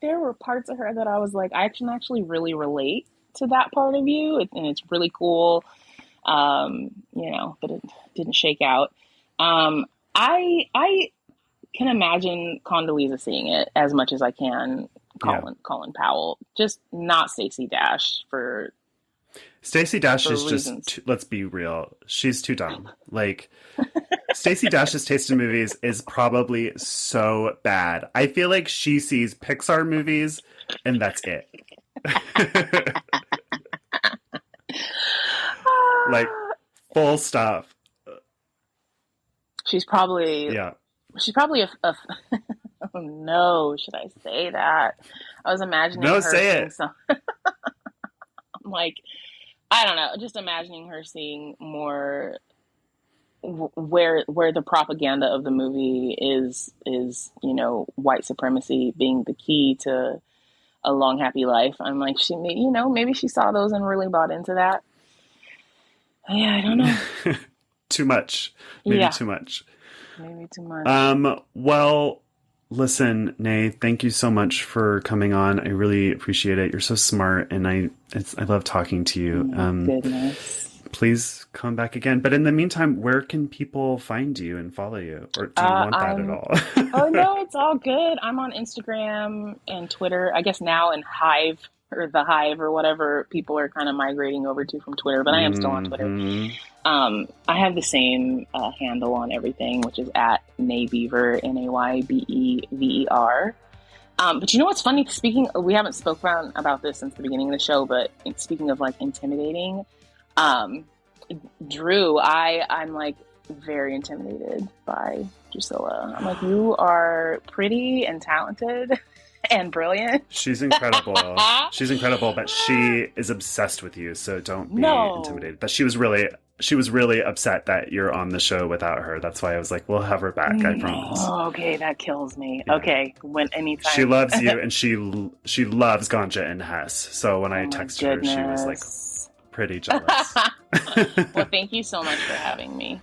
There were parts of her that I was like, I can actually really relate to that part of you, and it's really cool. But it didn't shake out. I can imagine Condoleezza seeing it as much as I can Colin Powell, just not Stacy Dash for. Stacey Dash is reasons. just, let's be real, she's too dumb. Like, Stacey Dash's taste in movies is probably so bad. I feel like she sees Pixar movies, and that's it. Like, full stop. She's probably a oh no, should I say that? I was imagining No, her say it. Like, I don't know, just imagining her seeing more where the propaganda of the movie is, white supremacy being the key to a long, happy life. I'm like, maybe she saw those and really bought into that. Yeah, I don't know. Too much. Maybe too much. Maybe too much. Well, listen, Nay, thank you so much for coming on. I really appreciate it. You're so smart, and I love talking to you. Goodness. Please come back again. But in the meantime, where can people find you and follow you? Or do you want that at all? Oh, no, it's all good. I'm on Instagram and Twitter. I guess now in Hive, or the Hive, or whatever people are kind of migrating over to from Twitter. But I am still on Twitter. I have the same handle on everything, which is at Nay Bever, Naybever. But you know what's funny? We haven't spoken about this since the beginning of the show, but speaking of like intimidating, Drew, I'm like very intimidated by Drusilla. I'm like, you are pretty and talented and brilliant. She's incredible. But she is obsessed with you, so don't be intimidated. But she was really upset that you're on the show without her. That's why I was like, we'll have her back, I promise. Oh, okay, that kills me. Yeah. Okay, anytime. She loves you, and she loves Ganja Hess. So when I texted her, she was like pretty jealous. Well, thank you so much for having me.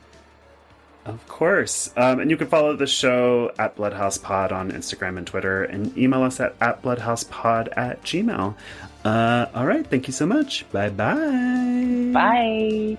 Of course. And you can follow the show at BloodhousePod on Instagram and Twitter, and email us at bloodhousepod@gmail.com. All right. Thank you so much. Bye-bye. Bye.